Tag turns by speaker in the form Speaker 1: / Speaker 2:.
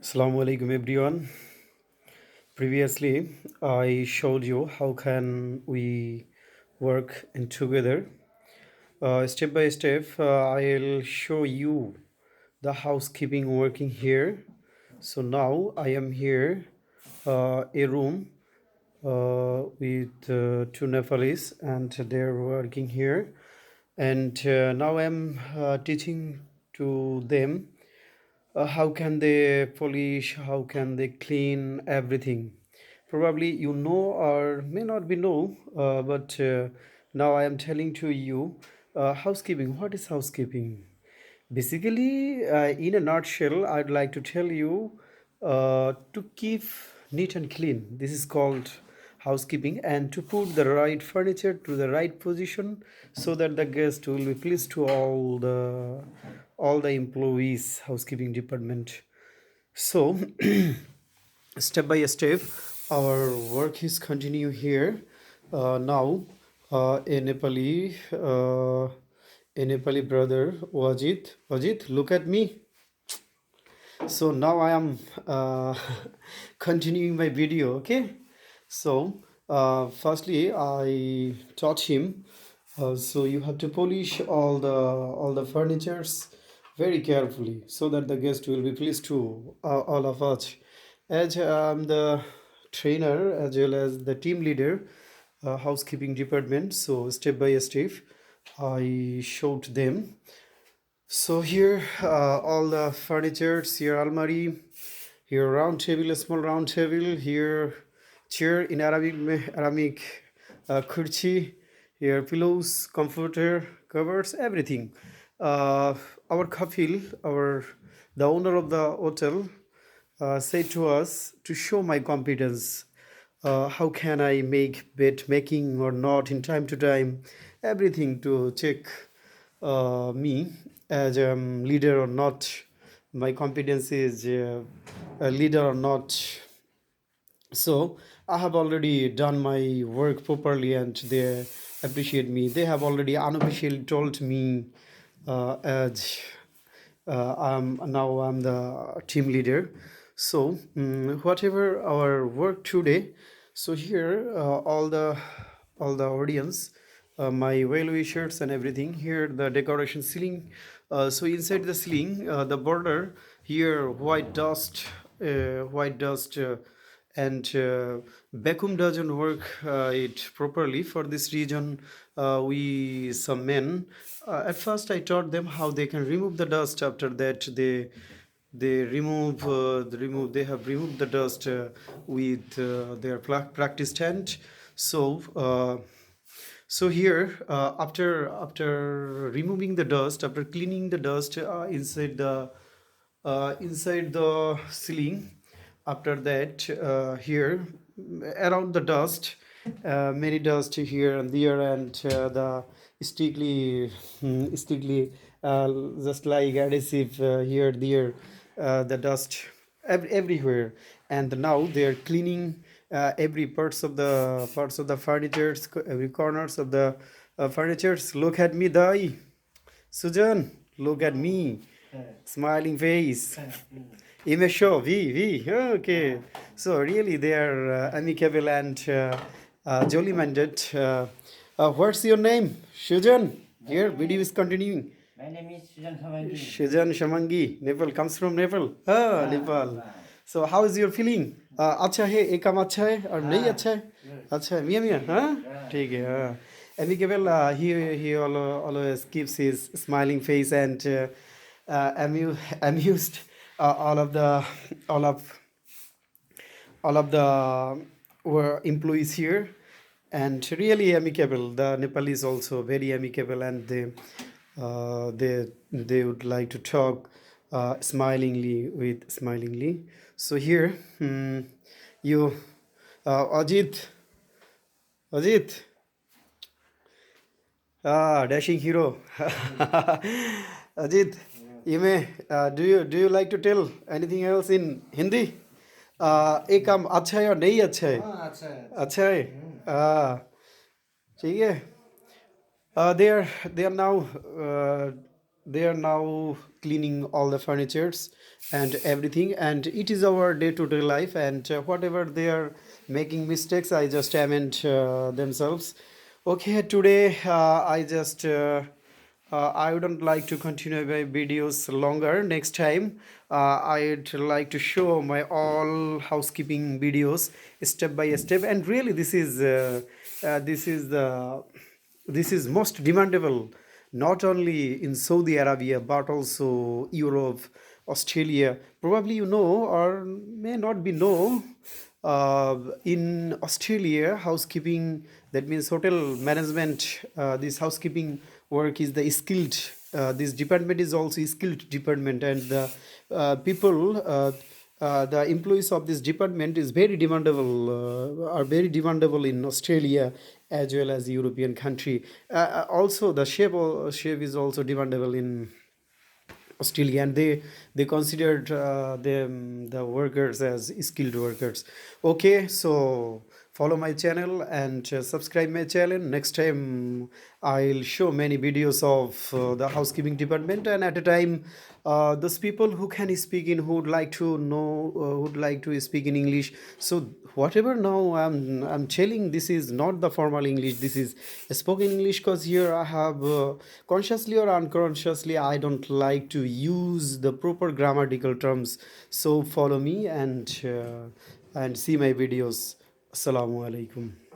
Speaker 1: Assalamu alaikum everyone. Previously, I showed you how can we work in together. Step by step, I'll show you the housekeeping working here. So now I am here, a room with two Nepalese, and they're working here. And now I'm teaching to them how can they polish, how can they clean everything. Probably you know or may not be know, but now I am telling to you, housekeeping. What is housekeeping? Basically, in a nutshell, I'd like to tell you, to keep neat and clean. This is called housekeeping, and to put the right furniture to the right position so that the guest will be pleased to all the employees, housekeeping department. So step by step, our work is continue here. Now, a Nepali brother, Wajid, look at me. So now I am continuing my video. Okay. So firstly, I taught him. So you have to polish all the furnitures very carefully so that the guest will be pleased to all of us. As I'm the trainer as well as the team leader, housekeeping department. So step by step, I showed them. So here, all the furnitures, here almari, here round table, a small round table, here chair in Arabic, kurchi, here pillows, comforter, covers, everything. Uh, our kafil, the owner of the hotel, said to us to show my competence. How can I make bed making or not in time to time, everything to check me as a leader or not, my competence is a leader or not. So I have already done my work properly and they appreciate me. They have already unofficially told me, as I'm the team leader. So whatever our work today, so here all the audience, my well wishers and everything. Here the decoration ceiling. So inside the ceiling, the border here white dust. And vacuum doesn't work it properly. For this reason, we some men, at first I taught them how they can remove the dust. After that, they have removed the dust with their practice tent. So here, after removing the dust, after cleaning the dust inside the ceiling, after that, here around the dust, many dust here and there, and the stickly, stickly, just like adhesive here, there, the dust everywhere. And now they are cleaning every parts of the furnitures, every corners of the furnitures. Look at me, Dai. Sujan, look at me. Smiling face. Image show, V. Okay. So really they are amicable and jolly minded. What's your name? Sujan. Here, video is continuing.
Speaker 2: My name is Sujan Samangi.
Speaker 1: Sujan Shamangi. Nepal comes from Nepal. Nepal. So how is your feeling? अच्छा है, एक काम अच्छा है और नहीं अच्छा है? अच्छा है, मियाँ हाँ? ठीक है, हाँ. Amicable, he always keeps his smiling face and amused all of the all of all of the were employees here, and really amicable. The Nepalese also very amicable, and they would like to talk smilingly. So here, you, Ajit, dashing hero. Ajit, you may do you like to tell anything else in Hindi? एक काम अच्छा है और नहीं अच्छा है?
Speaker 2: हाँ अच्छा है
Speaker 1: अच्छा है, ठीक है. They are now they are now cleaning all the furnitures and everything, and it is our day-to-day life. And whatever they are making mistakes, I just amend themselves. Okay, today I wouldn't like to continue my videos longer. Next time, I'd like to show my all housekeeping videos step by step. And really, this is the this is most demandable, not only in Saudi Arabia but also Europe, Australia. Probably you know or may not be know. In Australia, housekeeping, that means hotel management, this housekeeping work is the skilled. This department is also a skilled department, and the the employees of this department is very demandable, are very demandable in Australia as well as European country. Also, the chef is also demandable in Australia, and they considered the workers as skilled workers. Okay, so follow my channel and subscribe my channel. Next time I'll show many videos of the housekeeping department, and at a time those people who can speak in, who would like to know, would like to speak in English. So whatever now I'm telling, this is not the formal English, this is spoken English, because here I have consciously or unconsciously I don't like to use the proper grammatical terms. So follow me and see my videos. Assalamu alaikum.